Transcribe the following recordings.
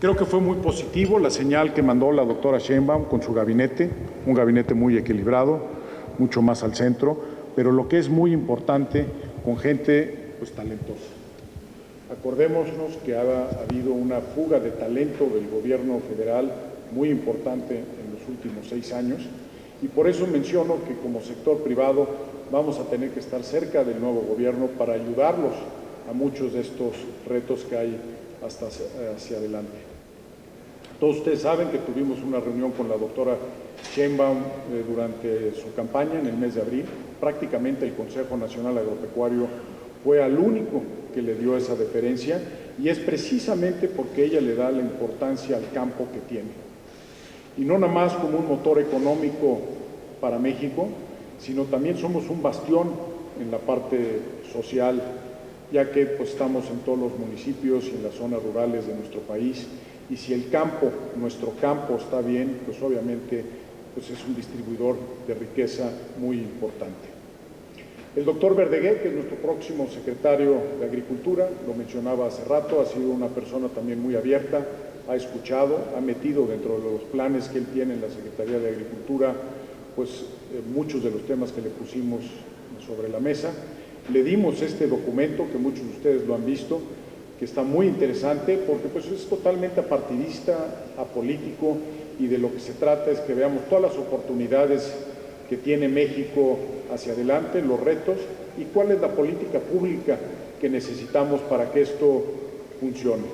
Creo que fue muy positivo la señal que mandó la doctora Sheinbaum con su gabinete, un gabinete muy equilibrado, mucho más al centro, pero lo que es muy importante, con gente pues talentosa. Acordémonos que ha habido una fuga de talento del gobierno federal muy importante en los últimos 6 años y por eso menciono que como sector privado vamos a tener que estar cerca del nuevo gobierno para ayudarlos a muchos de estos retos que hay hasta hacia adelante. Todos ustedes saben que tuvimos una reunión con la doctora Sheinbaum durante su campaña en el mes de abril. Prácticamente el Consejo Nacional Agropecuario fue al único que le dio esa deferencia y es precisamente porque ella le da la importancia al campo que tiene. Y no nada más como un motor económico para México, sino también somos un bastión en la parte social, ya que pues, estamos en todos los municipios y en las zonas rurales de nuestro país. Y si el campo, nuestro campo está bien, pues obviamente pues es un distribuidor de riqueza muy importante. El doctor Verdeguer, que es nuestro próximo secretario de Agricultura, lo mencionaba hace rato, ha sido una persona también muy abierta, ha escuchado, ha metido dentro de los planes que él tiene en la Secretaría de Agricultura, pues muchos de los temas que le pusimos sobre la mesa. Le dimos este documento, que muchos de ustedes lo han visto, que está muy interesante porque pues, es totalmente apartidista, apolítico, y de lo que se trata es que veamos todas las oportunidades que tiene México hacia adelante, los retos y cuál es la política pública que necesitamos para que esto funcione.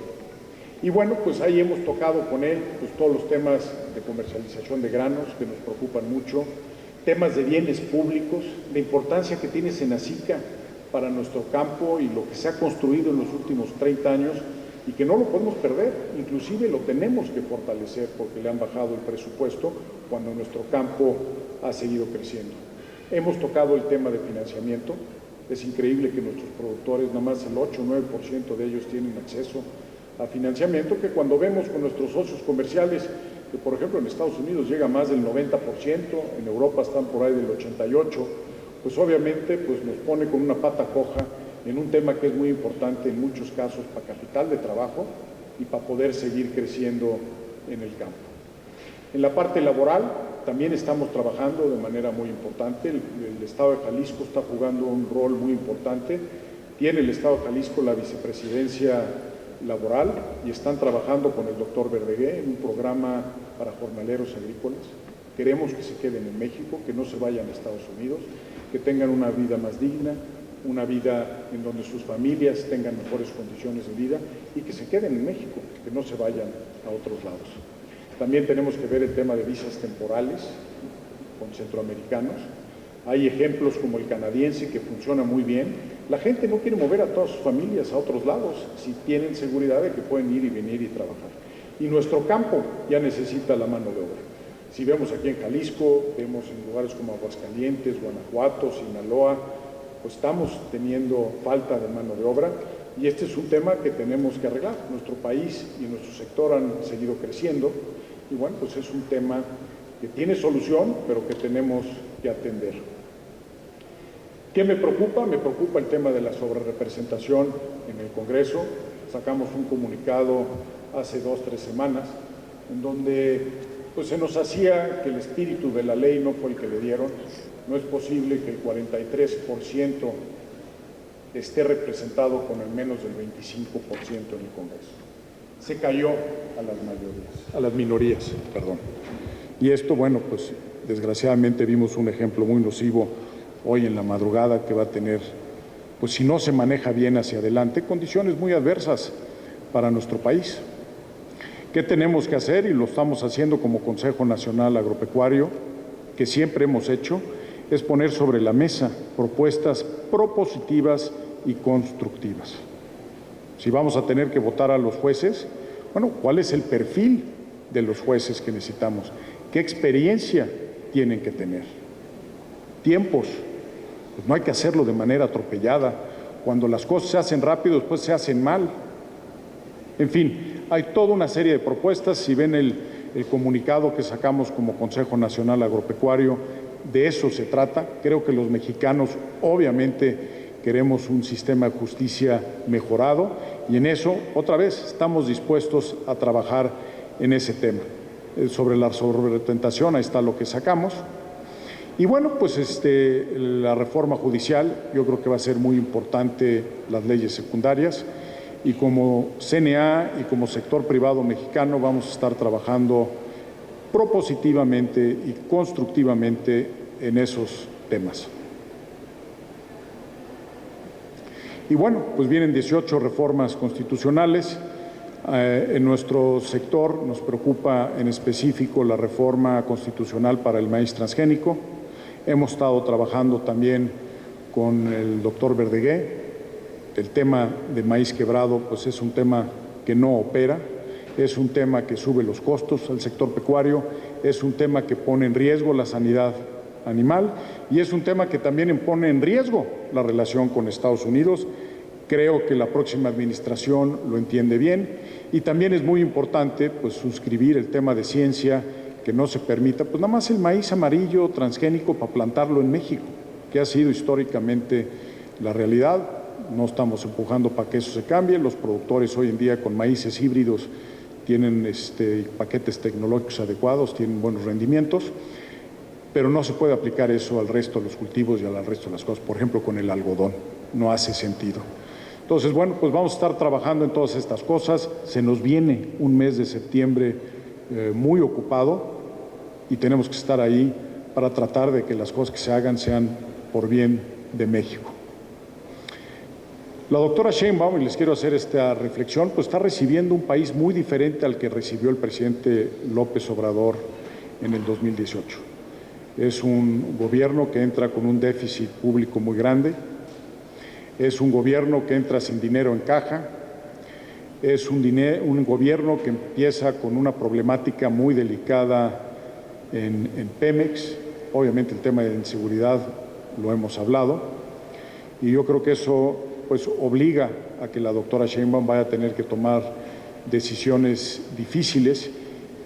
Y bueno, pues ahí hemos tocado con él pues, todos los temas de comercialización de granos que nos preocupan mucho, temas de bienes públicos, la importancia que tiene Senacica para nuestro campo y lo que se ha construido en los últimos 30 años y que no lo podemos perder, inclusive lo tenemos que fortalecer porque le han bajado el presupuesto cuando nuestro campo ha seguido creciendo. Hemos tocado el tema de financiamiento, es increíble que nuestros productores, nada más el 8 o 9% de ellos tienen acceso a financiamiento, que cuando vemos con nuestros socios comerciales, que por ejemplo en Estados Unidos llega más del 90%, en Europa están por ahí del 88%, pues obviamente pues nos pone con una pata coja en un tema que es muy importante en muchos casos para capital de trabajo y para poder seguir creciendo en el campo. En la parte laboral también estamos trabajando de manera muy importante. El Estado de Jalisco está jugando un rol muy importante. Tiene el Estado de Jalisco la vicepresidencia laboral y están trabajando con el doctor Verdeguer en un programa para jornaleros agrícolas. Queremos que se queden en México, que no se vayan a Estados Unidos, que tengan una vida más digna, una vida en donde sus familias tengan mejores condiciones de vida y que se queden en México, que no se vayan a otros lados. También tenemos que ver el tema de visas temporales con centroamericanos. Hay ejemplos como el canadiense que funciona muy bien. La gente no quiere mover a todas sus familias a otros lados si tienen seguridad de que pueden ir y venir y trabajar. Y nuestro campo ya necesita la mano de obra. Si vemos aquí en Jalisco, vemos en lugares como Aguascalientes, Guanajuato, Sinaloa, pues estamos teniendo falta de mano de obra y este es un tema que tenemos que arreglar. Nuestro país y nuestro sector han seguido creciendo y bueno, pues es un tema que tiene solución, pero que tenemos que atender. ¿Qué me preocupa? Me preocupa el tema de la sobrerepresentación en el Congreso. Sacamos un comunicado hace 2 o 3 semanas en donde pues se nos hacía que el espíritu de la ley no fue el que le dieron. No es posible que el 43% esté representado con al menos el 25% en el Congreso. Se cayó a las minorías, perdón. Y esto, bueno, pues desgraciadamente vimos un ejemplo muy nocivo hoy en la madrugada que va a tener, pues si no se maneja bien hacia adelante, condiciones muy adversas para nuestro país. ¿Qué tenemos que hacer? Y lo estamos haciendo como Consejo Nacional Agropecuario, que siempre hemos hecho, es poner sobre la mesa propuestas propositivas y constructivas. Si vamos a tener que votar a los jueces, bueno, ¿cuál es el perfil de los jueces que necesitamos? ¿Qué experiencia tienen que tener? Tiempos, pues no hay que hacerlo de manera atropellada. Cuando las cosas se hacen rápido, después se hacen mal. En fin, hay toda una serie de propuestas. Si ven el comunicado que sacamos como Consejo Nacional Agropecuario, de eso se trata. Creo que los mexicanos obviamente queremos un sistema de justicia mejorado Y en eso, otra vez, estamos dispuestos a trabajar en ese tema. Sobre la sobretentación, ahí está lo que sacamos. Y bueno, pues la reforma judicial, yo creo que va a ser muy importante las leyes secundarias, y como CNA y como sector privado mexicano vamos a estar trabajando propositivamente y constructivamente en esos temas. Y bueno, pues vienen 18 reformas constitucionales. En nuestro sector nos preocupa en específico la reforma constitucional para el maíz transgénico. Hemos estado trabajando también con el doctor Verdegué. El tema de maíz quebrado pues es un tema que no opera, es un tema que sube los costos al sector pecuario, es un tema que pone en riesgo la sanidad animal y es un tema que también pone en riesgo la relación con Estados Unidos. Creo que la próxima administración lo entiende bien y también es muy importante pues suscribir el tema de ciencia, que no se permita pues nada más el maíz amarillo transgénico para plantarlo en México, que ha sido históricamente la realidad. No estamos empujando para que eso se cambie. Los productores hoy en día con maíces híbridos tienen paquetes tecnológicos adecuados, tienen buenos rendimientos, pero no se puede aplicar eso al resto de los cultivos y al resto de las cosas. Por ejemplo, con el algodón, no hace sentido. Entonces, bueno, pues vamos a estar trabajando en todas estas cosas. Se nos viene un mes de septiembre muy ocupado y tenemos que estar ahí para tratar de que las cosas que se hagan sean por bien de México. La doctora Sheinbaum, y les quiero hacer esta reflexión, pues está recibiendo un país muy diferente al que recibió el presidente López Obrador en el 2018. Es un gobierno que entra con un déficit público muy grande, es un gobierno que entra sin dinero en caja, es un gobierno que empieza con una problemática muy delicada en Pemex. Obviamente el tema de inseguridad lo hemos hablado y yo creo que eso pues obliga a que la doctora Sheinbaum vaya a tener que tomar decisiones difíciles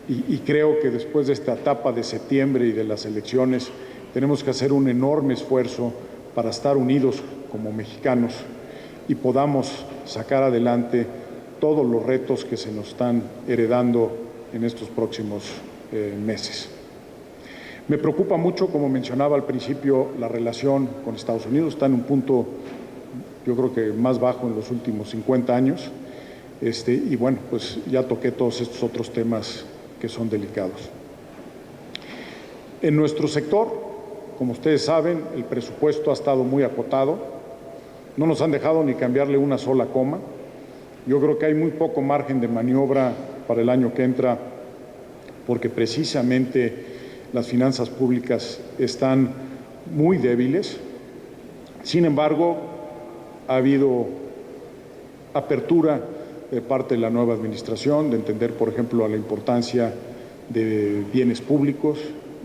y creo que después de esta etapa de septiembre y de las elecciones tenemos que hacer un enorme esfuerzo para estar unidos como mexicanos y podamos sacar adelante todos los retos que se nos están heredando en estos próximos meses. Me preocupa mucho, como mencionaba al principio, la relación con Estados Unidos. Está en un punto, yo creo que más bajo en los últimos 50 años. Y bueno, pues ya toqué todos estos otros temas que son delicados. En nuestro sector, como ustedes saben, el presupuesto ha estado muy acotado. No nos han dejado ni cambiarle una sola coma. Yo creo que hay muy poco margen de maniobra para el año que entra, porque precisamente las finanzas públicas están muy débiles. Sin embargo, ha habido apertura de parte de la nueva administración de entender, por ejemplo, la importancia de bienes públicos,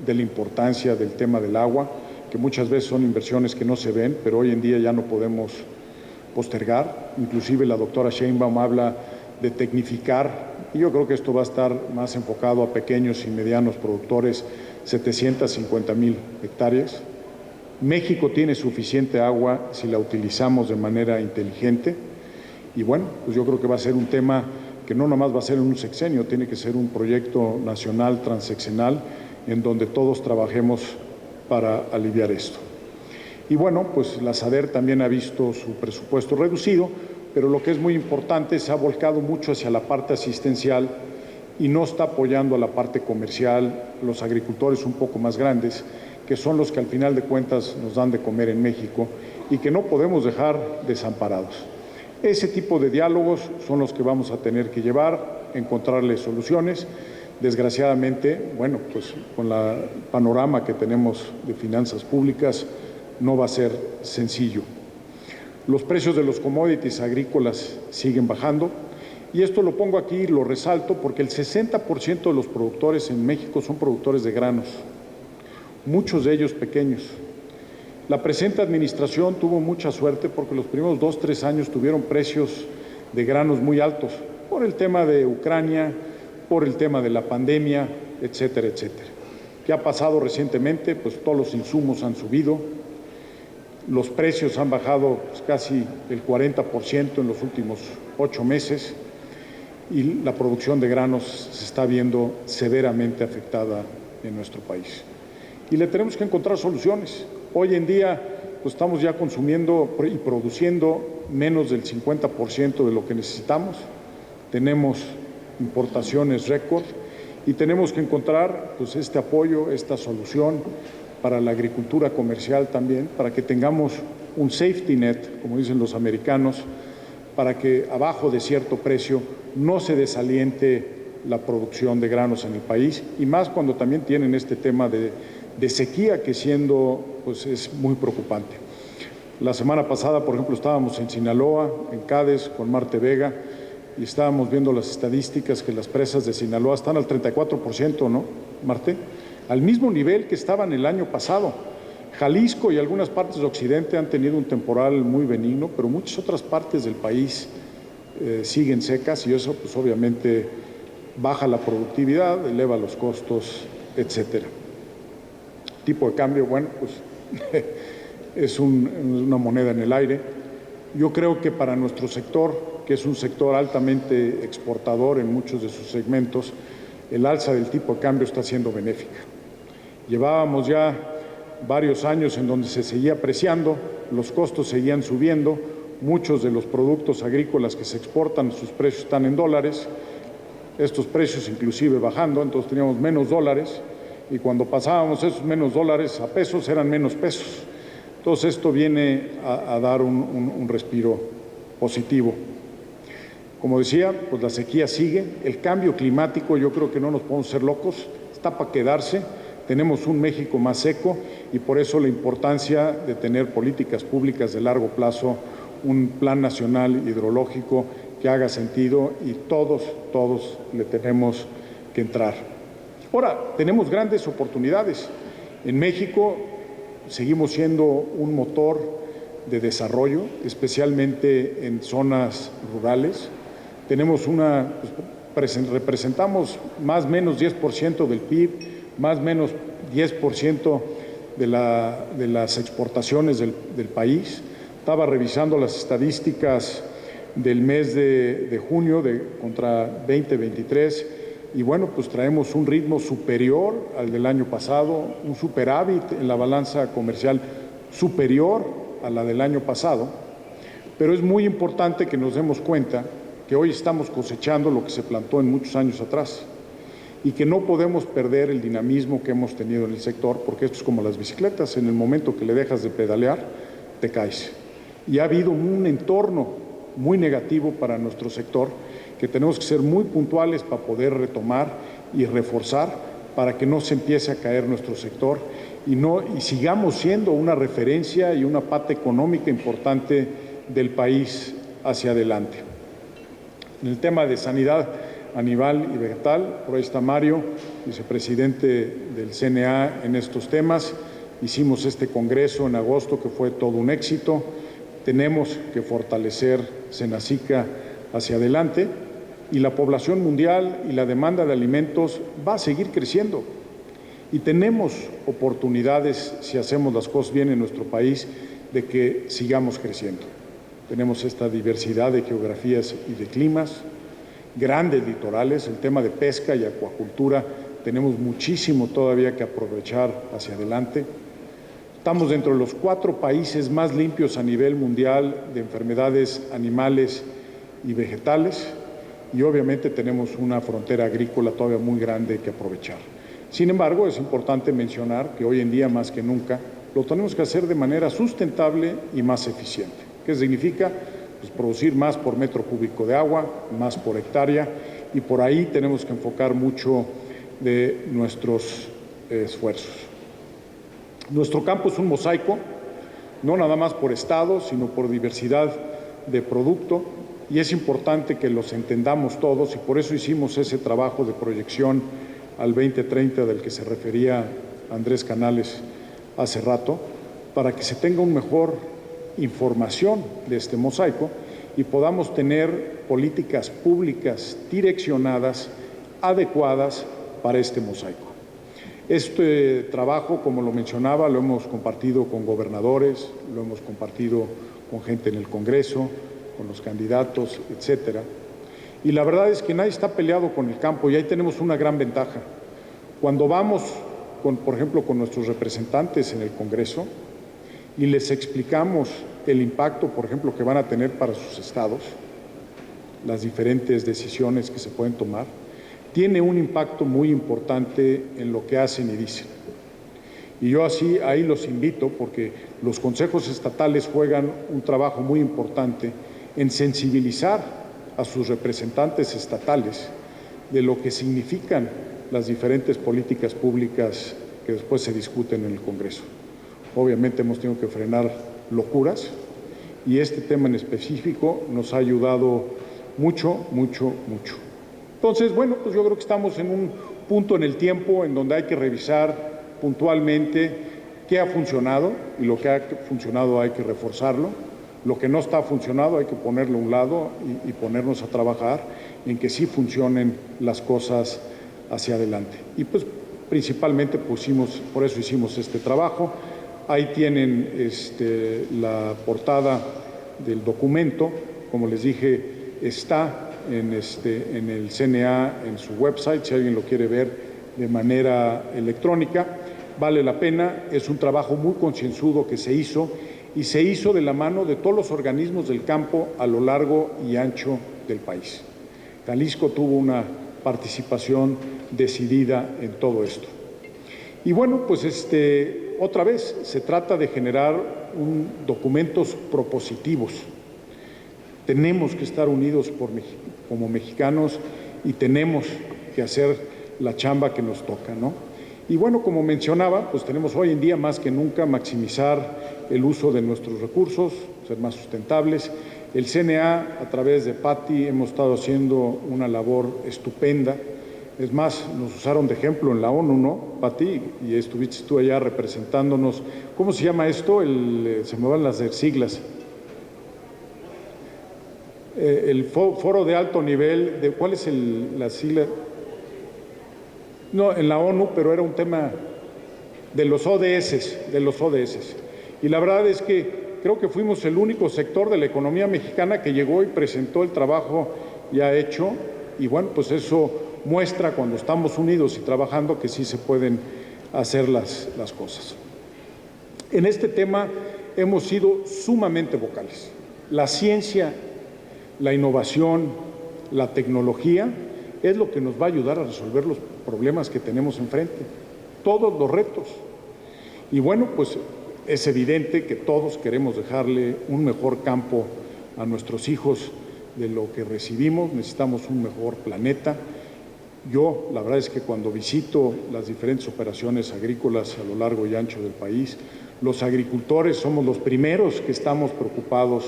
de la importancia del tema del agua, que muchas veces son inversiones que no se ven, pero hoy en día ya no podemos postergar. Inclusive la doctora Sheinbaum habla de tecnificar, y yo creo que esto va a estar más enfocado a pequeños y medianos productores, 750,000 hectáreas. México tiene suficiente agua si la utilizamos de manera inteligente y bueno, pues yo creo que va a ser un tema que no nomás va a ser en un sexenio, tiene que ser un proyecto nacional transeccional en donde todos trabajemos para aliviar esto. Y bueno, pues la SADER también ha visto su presupuesto reducido, pero lo que es muy importante, se ha volcado mucho hacia la parte asistencial y no está apoyando a la parte comercial, los agricultores un poco más grandes, que son los que al final de cuentas nos dan de comer en México y que no podemos dejar desamparados. Ese tipo de diálogos son los que vamos a tener que llevar, encontrarles soluciones. Desgraciadamente, bueno, pues con el panorama que tenemos de finanzas públicas no va a ser sencillo. Los precios de los commodities agrícolas siguen bajando. Y esto lo pongo aquí y lo resalto porque el 60% de los productores en México son productores de granos, muchos de ellos pequeños. La presente administración tuvo mucha suerte porque los primeros 2 o 3 años tuvieron precios de granos muy altos por el tema de Ucrania, por el tema de la pandemia, etcétera, etcétera. ¿Qué ha pasado recientemente? Pues todos los insumos han subido. Los precios han bajado pues, casi el 40% en los últimos 8 meses y la producción de granos se está viendo severamente afectada en nuestro país. Y le tenemos que encontrar soluciones. Hoy en día pues, estamos ya consumiendo y produciendo menos del 50% de lo que necesitamos. Tenemos importaciones récord y tenemos que encontrar pues, este apoyo, esta solución para la agricultura comercial también, para que tengamos un safety net, como dicen los americanos, para que abajo de cierto precio no se desaliente la producción de granos en el país, y más cuando también tienen este tema de sequía que pues es muy preocupante. La semana pasada, por ejemplo, estábamos en Sinaloa, en Cádiz, con Marte Vega, y estábamos viendo las estadísticas que las presas de Sinaloa están al 34%, ¿no, Marte? Al mismo nivel que estaban el año pasado. Jalisco y algunas partes de Occidente han tenido un temporal muy benigno, pero muchas otras partes del país siguen secas y eso pues obviamente baja la productividad, eleva los costos, etcétera. Tipo de cambio, bueno, pues es una moneda en el aire. Yo creo que para nuestro sector, que es un sector altamente exportador en muchos de sus segmentos, el alza del tipo de cambio está siendo benéfica. Llevábamos ya varios años en donde se seguía apreciando, los costos seguían subiendo, muchos de los productos agrícolas que se exportan, sus precios están en dólares, estos precios inclusive bajando, entonces teníamos menos dólares y cuando pasábamos esos menos dólares a pesos eran menos pesos. Entonces esto viene a dar un respiro positivo. Como decía, pues la sequía sigue, el cambio climático, yo creo que no nos podemos ser locos, está para quedarse. Tenemos un México más seco y por eso la importancia de tener políticas públicas de largo plazo, un plan nacional hidrológico que haga sentido y todos le tenemos que entrar. Ahora, tenemos grandes oportunidades. En México seguimos siendo un motor de desarrollo, especialmente en zonas rurales. Tenemos representamos más o menos 10% del PIB, más o menos 10% de las exportaciones del país. Estaba revisando las estadísticas del mes de junio contra 2023 y bueno, pues traemos un ritmo superior al del año pasado, un superávit en la balanza comercial superior a la del año pasado, pero es muy importante que nos demos cuenta que hoy estamos cosechando lo que se plantó en muchos años atrás y que no podemos perder el dinamismo que hemos tenido en el sector, porque esto es como las bicicletas, en el momento que le dejas de pedalear, te caes. Y ha habido un entorno muy negativo para nuestro sector, que tenemos que ser muy puntuales para poder retomar y reforzar para que no se empiece a caer nuestro sector y sigamos siendo una referencia y una pata económica importante del país hacia adelante. En el tema de sanidad animal y vegetal, por ahí está Mario, vicepresidente del CNA en estos temas. Hicimos este congreso en agosto que fue todo un éxito. Tenemos que fortalecer Senacica hacia adelante y la población mundial y la demanda de alimentos va a seguir creciendo. Y tenemos oportunidades, si hacemos las cosas bien en nuestro país, de que sigamos creciendo. Tenemos esta diversidad de geografías y de climas, grandes litorales, el tema de pesca y acuacultura, tenemos muchísimo todavía que aprovechar hacia adelante. Estamos dentro de los 4 países más limpios a nivel mundial de enfermedades animales y vegetales y obviamente tenemos una frontera agrícola todavía muy grande que aprovechar. Sin embargo, es importante mencionar que hoy en día más que nunca lo tenemos que hacer de manera sustentable y más eficiente. ¿Qué significa? Pues producir más por metro cúbico de agua, más por hectárea y por ahí tenemos que enfocar mucho de nuestros esfuerzos. Nuestro campo es un mosaico, no nada más por estado, sino por diversidad de producto y es importante que los entendamos todos y por eso hicimos ese trabajo de proyección al 2030 del que se refería Andrés Canales hace rato, para que se tenga una mejor información de este mosaico y podamos tener políticas públicas direccionadas, adecuadas para este mosaico. Este trabajo, como lo mencionaba, lo hemos compartido con gobernadores, lo hemos compartido con gente en el Congreso, con los candidatos, etcétera. Y la verdad es que nadie está peleado con el campo y ahí tenemos una gran ventaja. Cuando vamos, por ejemplo, con nuestros representantes en el Congreso y les explicamos el impacto, por ejemplo, que van a tener para sus estados, las diferentes decisiones que se pueden tomar, tiene un impacto muy importante en lo que hacen y dicen. Y yo ahí los invito, porque los consejos estatales juegan un trabajo muy importante en sensibilizar a sus representantes estatales de lo que significan las diferentes políticas públicas que después se discuten en el Congreso. Obviamente hemos tenido que frenar locuras y este tema en específico nos ha ayudado mucho. Entonces, bueno, pues yo creo que estamos en un punto en el tiempo en donde hay que revisar puntualmente qué ha funcionado y lo que ha funcionado hay que reforzarlo. Lo que no está funcionado hay que ponerlo a un lado y ponernos a trabajar en que sí funcionen las cosas hacia adelante. Y pues principalmente por eso hicimos este trabajo. Ahí tienen la portada del documento, como les dije, está en el CNA, en su website, si alguien lo quiere ver de manera electrónica. Vale la pena, es un trabajo muy concienzudo que se hizo y se hizo de la mano de todos los organismos del campo a lo largo y ancho del país. Jalisco tuvo una participación decidida en todo esto. Y bueno, pues otra vez se trata de generar documentos propositivos. Tenemos que estar unidos como mexicanos y tenemos que hacer la chamba que nos toca, ¿no? Y bueno, como mencionaba, pues tenemos hoy en día más que nunca maximizar el uso de nuestros recursos, ser más sustentables. El CNA, a través de Pati, hemos estado haciendo una labor estupenda. Es más, nos usaron de ejemplo en la ONU, ¿no, Pati? Y estuviste tú allá representándonos. ¿Cómo se llama esto? Se me van las siglas. El foro de alto nivel, ¿cuál es la sigla? No, en la ONU, pero era un tema de los ODS, Y la verdad es que creo que fuimos el único sector de la economía mexicana que llegó y presentó el trabajo ya hecho. Y bueno, pues eso muestra cuando estamos unidos y trabajando que sí se pueden hacer las cosas. En este tema hemos sido sumamente vocales. La ciencia, la innovación, la tecnología es lo que nos va a ayudar a resolver los problemas que tenemos enfrente, todos los retos. Y bueno, pues es evidente que todos queremos dejarle un mejor campo a nuestros hijos de lo que recibimos, necesitamos un mejor planeta. Yo, la verdad es que cuando visito las diferentes operaciones agrícolas a lo largo y ancho del país, los agricultores somos los primeros que estamos preocupados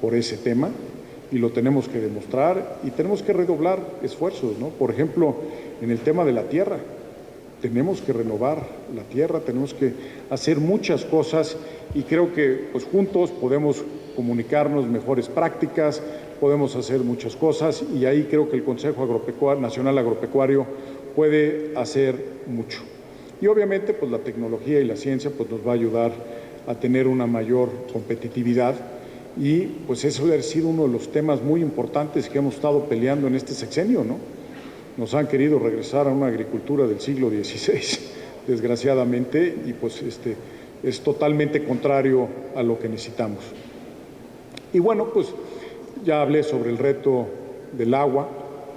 por ese tema y lo tenemos que demostrar y tenemos que redoblar esfuerzos, ¿no? Por ejemplo, en el tema de la tierra, tenemos que renovar la tierra, tenemos que hacer muchas cosas y creo que pues, juntos podemos comunicarnos mejores prácticas, podemos hacer muchas cosas y ahí creo que el Consejo Nacional Agropecuario puede hacer mucho. Y obviamente pues, la tecnología y la ciencia pues, nos va a ayudar a tener una mayor competitividad y pues eso ha sido uno de los temas muy importantes que hemos estado peleando en este sexenio, ¿no? Nos han querido regresar a una agricultura del siglo XVI, desgraciadamente, y pues es totalmente contrario a lo que necesitamos. Y bueno, pues ya hablé sobre el reto del agua.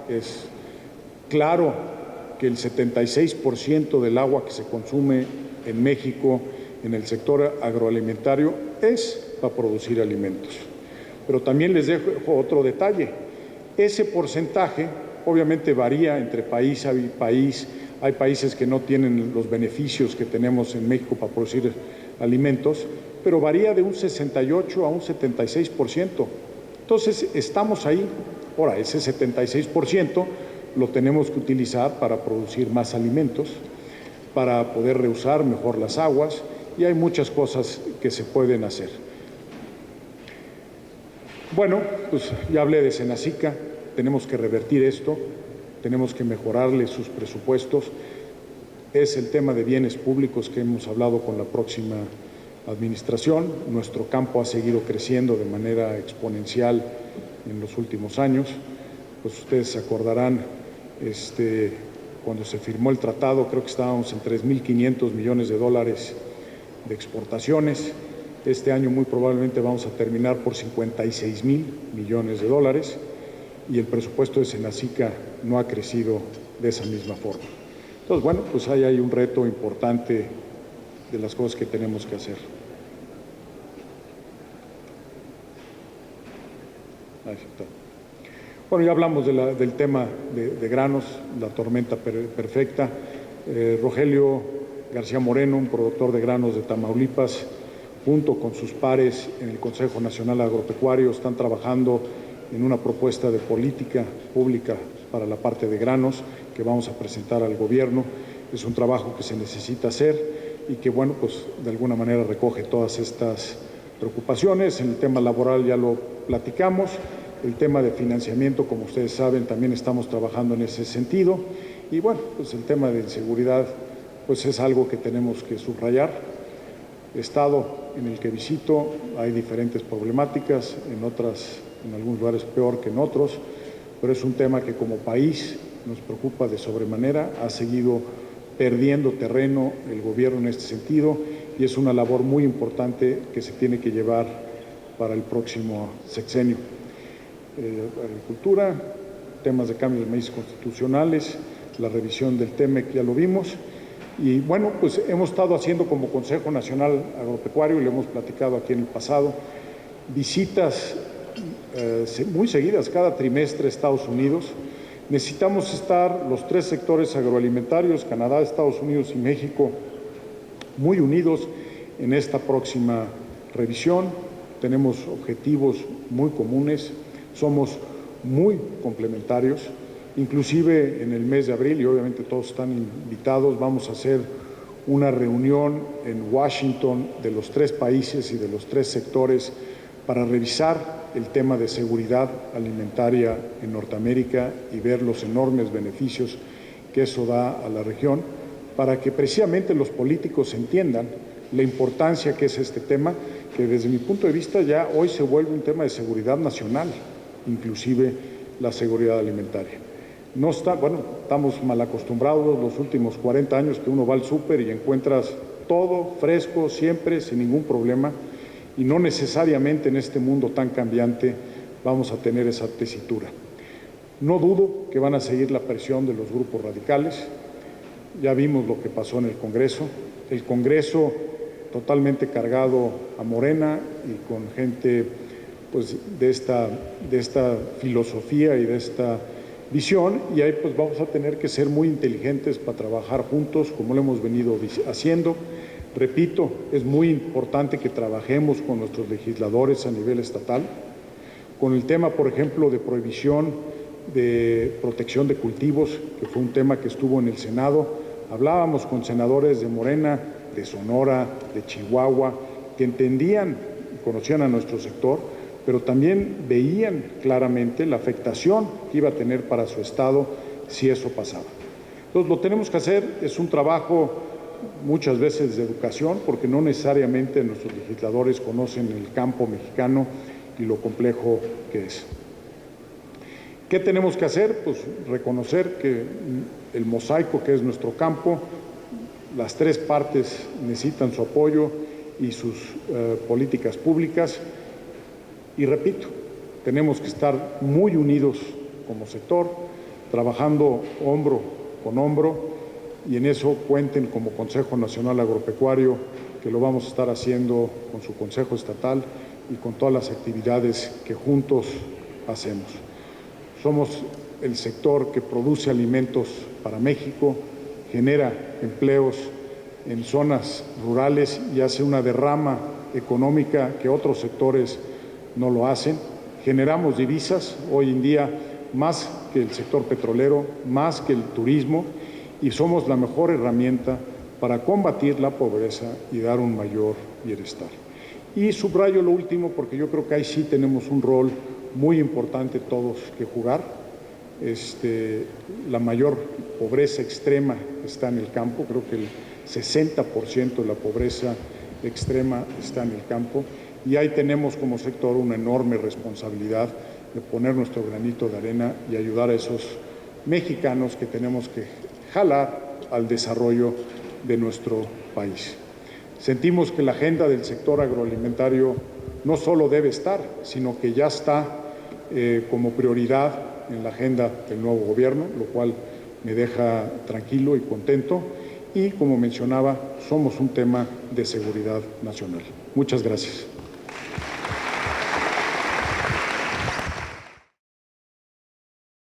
Es claro que el 76% del agua que se consume en México en el sector agroalimentario es para producir alimentos. Pero también les dejo otro detalle. Ese porcentaje obviamente varía entre país a país. Hay países que no tienen los beneficios que tenemos en México para producir alimentos, pero varía de un 68 a un 76%. Entonces, estamos ahí. Ahora, ese 76% lo tenemos que utilizar para producir más alimentos, para poder reusar mejor las aguas, y hay muchas cosas que se pueden hacer. Bueno, pues ya hablé de Senacica, tenemos que revertir esto, tenemos que mejorarle sus presupuestos. es el tema de bienes públicos que hemos hablado con la próxima administración. Nuestro campo ha seguido creciendo de manera exponencial en los últimos años. Pues ustedes se acordarán, cuando se firmó el tratado, creo que estábamos en 3.500 millones de dólares de exportaciones. Este año muy probablemente vamos a terminar por 56.000 millones de dólares y el presupuesto de Senacica no ha crecido de esa misma forma. Entonces, bueno, pues ahí hay un reto importante de las cosas que tenemos que hacer. Ahí está. Bueno, ya hablamos del tema de granos, la tormenta perfecta. Rogelio García Moreno, un productor de granos de Tamaulipas, junto con sus pares en el Consejo Nacional Agropecuario, están trabajando en una propuesta de política pública para la parte de granos que vamos a presentar al gobierno. Es un trabajo que se necesita hacer y que, bueno, pues de alguna manera recoge todas estas preocupaciones. En el tema laboral ya lo platicamos. El tema de financiamiento, como ustedes saben, también estamos trabajando en ese sentido. Y bueno, pues el tema de seguridad, pues es algo que tenemos que subrayar. Estado en el que visito hay diferentes problemáticas, en algunos lugares peor que en otros, pero es un tema que como país nos preocupa de sobremanera. Ha seguido perdiendo terreno el gobierno en este sentido y es una labor muy importante que se tiene que llevar para el próximo sexenio. Agricultura, temas de cambios de leyes constitucionales, la revisión del TEMEC, ya lo vimos. Y bueno, pues hemos estado haciendo como Consejo Nacional Agropecuario, y lo hemos platicado aquí en el pasado, visitas muy seguidas, cada trimestre a Estados Unidos. Necesitamos estar los tres sectores agroalimentarios, Canadá, Estados Unidos y México, muy unidos en esta próxima revisión. Tenemos objetivos muy comunes, somos muy complementarios. Inclusive en el mes de abril, y obviamente todos están invitados, vamos a hacer una reunión en Washington de los tres países y de los tres sectores para revisar el tema de seguridad alimentaria en Norteamérica y ver los enormes beneficios que eso da a la región, para que precisamente los políticos entiendan la importancia que es este tema, que desde mi punto de vista ya hoy se vuelve un tema de seguridad nacional, inclusive la seguridad alimentaria. No está, bueno, estamos mal acostumbrados los últimos 40 años que uno va al súper y encuentras todo fresco, siempre, sin ningún problema, y no necesariamente en este mundo tan cambiante vamos a tener esa tesitura. No dudo que van a seguir la presión de los grupos radicales. Ya vimos lo que pasó en el Congreso totalmente cargado a Morena y con gente pues de esta filosofía y de esta visión, y ahí pues vamos a tener que ser muy inteligentes para trabajar juntos como lo hemos venido haciendo. Repito, es muy importante que trabajemos con nuestros legisladores a nivel estatal, con el tema, por ejemplo, de prohibición de protección de cultivos, que fue un tema que estuvo en el Senado. Hablábamos con senadores de Morena, de Sonora, de Chihuahua, que entendían y conocían a nuestro sector, pero también veían claramente la afectación que iba a tener para su estado si eso pasaba. Entonces, lo tenemos que hacer, es un trabajo muchas veces de educación, porque no necesariamente nuestros legisladores conocen el campo mexicano y lo complejo que es. ¿Qué tenemos que hacer? Pues reconocer que el mosaico que es nuestro campo, las tres partes necesitan su apoyo y sus políticas públicas. Y repito, tenemos que estar muy unidos como sector, trabajando hombro con hombro, y en eso cuenten como Consejo Nacional Agropecuario, que lo vamos a estar haciendo con su Consejo Estatal y con todas las actividades que juntos hacemos. Somos el sector que produce alimentos para México, genera empleos en zonas rurales y hace una derrama económica que otros sectores no lo hacen. Generamos divisas hoy en día más que el sector petrolero, más que el turismo, y somos la mejor herramienta para combatir la pobreza y dar un mayor bienestar. Y subrayo lo último porque yo creo que ahí sí tenemos un rol muy importante todos que jugar. la mayor pobreza extrema está en el campo. Creo que el 60% de la pobreza extrema está en el campo, y ahí tenemos como sector una enorme responsabilidad de poner nuestro granito de arena y ayudar a esos mexicanos que tenemos que jalar al desarrollo de nuestro país. Sentimos que la agenda del sector agroalimentario no solo debe estar, sino que ya está como prioridad en la agenda del nuevo gobierno, lo cual me deja tranquilo y contento. Y, como mencionaba, somos un tema de seguridad nacional. Muchas gracias.